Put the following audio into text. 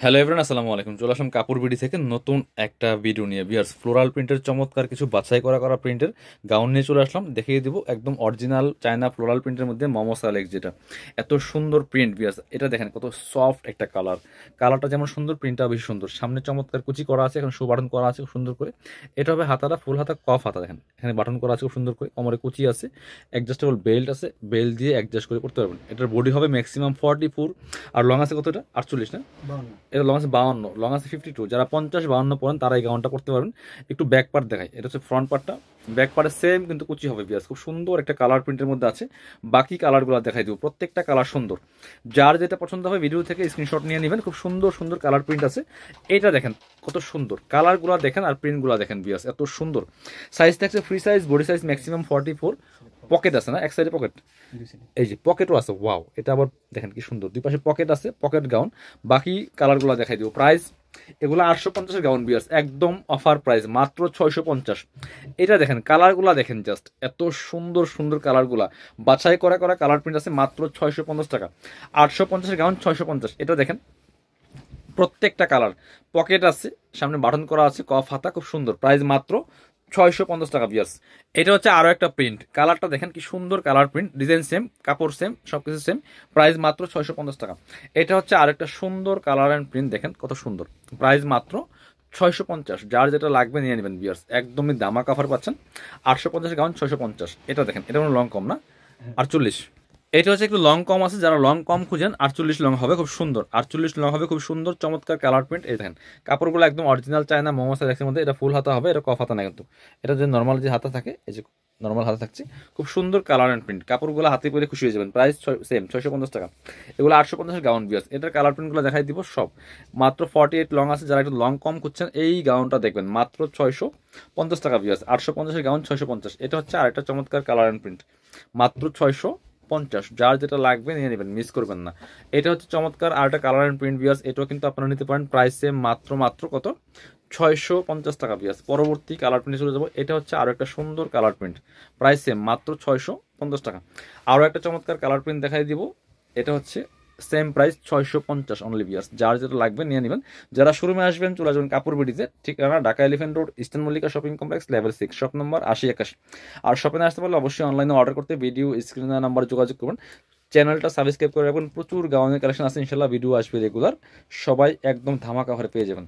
Hello everyone, আসসালামু আলাইকুম। চলে আসলাম কাপড় বিডি থেকে নতুন একটা ভিডিও নিয়ে। ভিউয়ার্স, ফ্লোরাল প্রিন্টের চমৎকার কিছু বাছাই করা প্রিন্টের গাউন নিয়ে চলে আসলাম। দেখিয়ে দিব একদম অরিজিনাল চায়না ফ্লোরাল প্রিন্টের মধ্যে মোমো সালেক্স, যেটা এত সুন্দর প্রিন্ট। ভিউয়ার্স, এটা দেখেন কত সফট একটা কালারটা যেমন সুন্দর, প্রিন্টটাও বেশি সুন্দর। সামনে চমৎকার কুচি করা আছে, এখন শো বাটন করা আছে খুব সুন্দর করে। এটা হবে হাতাটা, ফুল হাতা কফ হাতা। দেখেন এখানে বাটন করা আছে খুব সুন্দর করে, কোমরে কুচি আছে, অ্যাডজাস্টেবল বেল্ট আছে, বেল্ট দিয়ে অ্যাডজাস্ট করে করতে পারবেন। এটার বডি হবে ম্যাক্সিমাম 44, আর লং আছে কতটা 48 না, এটা লং আছে 52, লং আছে 52। যারা 50-52 পরেন তারা এই গাউনটা করতে পারবেন। একটু ব্যাক পার্ট দেখাই, এটা হচ্ছে ফ্রন্ট পার্টটা। ব্যাক পার্টে সেম কিন্তু কুচি হবে। বিয়াস, খুব সুন্দর একটা কালার প্রিন্টের মধ্যে আছে। বাকি কালারগুলো দেখাই দেবো, প্রত্যেকটা কালার সুন্দর। যার যেটা পছন্দ হবে ভিডিও থেকে স্ক্রিনশট নিয়ে নেবেন। খুব সুন্দর সুন্দর কালার প্রিন্ট আছে। এটা দেখেন কত সুন্দর কালারগুলো দেখেন, আর প্রিন্টগুলো দেখেন। বিয়াস, এত সুন্দর। সাইজ থাকছে free size, body size maximum 44। Pocket আছে না, এক সাইডে পকেট, এই যে পকেটও আছে। ওয়াও, এটা আবার দেখেন কি সুন্দর, দুই পাশে পকেট আছে, পকেট গাউন। বাকি কালারগুলো দেখাই দিব। প্রাইস এগুলো 850 গাউন। বিয়ার্স, একদম অফার প্রাইস, মাত্র 650। এটা দেখেন কালারগুলা দেখেন, জাস্ট এত সুন্দর সুন্দর কালারগুলা। বাছাই করা কালার প্রিন্ট আছে, মাত্র 650 টাকা। 850 গাউন 650। এটা দেখেন প্রত্যেকটা কালার, পকেট আছে, সামনে বাটন করা আছে, কফ হাতা, খুব সুন্দর। প্রাইস মাত্র 650 টাকা। বিয়ার্স, এটা হচ্ছে আরো একটা প্রিন্ট। কালারটা দেখেন কি সুন্দর কালার প্রিন্ট, ডিজাইন সেম, কাপড় সেম, সবকিছু সেম। প্রাইস মাত্র 650 টাকা। এটা হচ্ছে আরেকটা সুন্দর কালার অ্যান্ড প্রিন্ট, দেখেন কত সুন্দর। প্রাইস মাত্র 650। যার যেটা লাগবে নিয়ে নেবেন। বিয়ার্স, একদমই দামা কাভার পাচ্ছেন। 850 গাউন 650। এটা দেখেন, এটা কোনো লং কম না, 48। এটা হচ্ছে একটু লং কম আছে, যারা লং কম খুঁজেন 48 লং হবে খুব সুন্দর। 48 লং হবে খুব সুন্দর, চমৎকার কালার প্রিন্ট। এই দেখেন কাপড়গুলো একদম অরিজিনাল চায়না মোমো সাইজের মধ্যে। এটা ফুল হাতা হবে, এটা কফ হাতা না কিন্তু। এটা যে নর্মাল যে হাতা থাকে, এই যে নর্মাল হাতা থাকছে, খুব সুন্দর কালার অ্যান্ড প্রিন্ট। কাপড়গুলো হাতে পরে খুশি হয়ে যাবেন। প্রাইস সেম 650 টাকা। এগুলো 850 গাউন। বিয়াস, এটার কালার প্রিন্টগুলো দেখাই দিব সব। মাত্র 48 লং আছে, যারা একটু লং কম খুঁজছেন এই গাউনটা দেখবেন, মাত্র 650 টাকা। বিয়াস, 850 গাউন 650। এটা হচ্ছে আরেকটা চমৎকার কালার অ্যান্ড প্রিন্ট, মাত্র 650। যার যেটা লাগবে নিয়ে নেবেন, মিস করবেন না। এটা হচ্ছে চমৎকার আরেকটা কালার অ্যান্ড প্রিন্ট। বিয়াস, এটাও কিন্তু আপনারা নিতে পারেন। প্রাইস সেম, মাত্র কত, 650 টাকা। বিয়াস, পরবর্তী কালার প্রিন্টে চলে যাবো। এটা হচ্ছে আরো একটা সুন্দর কালার প্রিন্ট, প্রাইস সেম, মাত্র 650 টাকা। আরো একটা চমৎকার কালার প্রিন্ট দেখাই দিব। এটা হচ্ছে সেম প্রাইস, 650 অনলি। বিয়াস, যার যেটা লাগবে নিয়ে নেবেন। যারা শোরুমে আসবেন চলে আসবেন কাপড় বিডিতে, ঠিকানা Dhaka elephant road, eastern Mallika shopping complex, level 6, shop number 8081। আর শপে না আসতে পারলে অবশ্যই অনলাইনে অর্ডার করতে ভিডিও স্ক্রিনের নাম্বার যোগাযোগ করবেন। চ্যানেলটা সাবস্ক্রাইব করে রাখবেন, প্রচুর গাউনের কালেকশন আছে ইনশাল্লাহ, ভিডিও আসবে রেগুলার। সবাই একদম ধামাকা ঘরে পেয়ে যাবেন।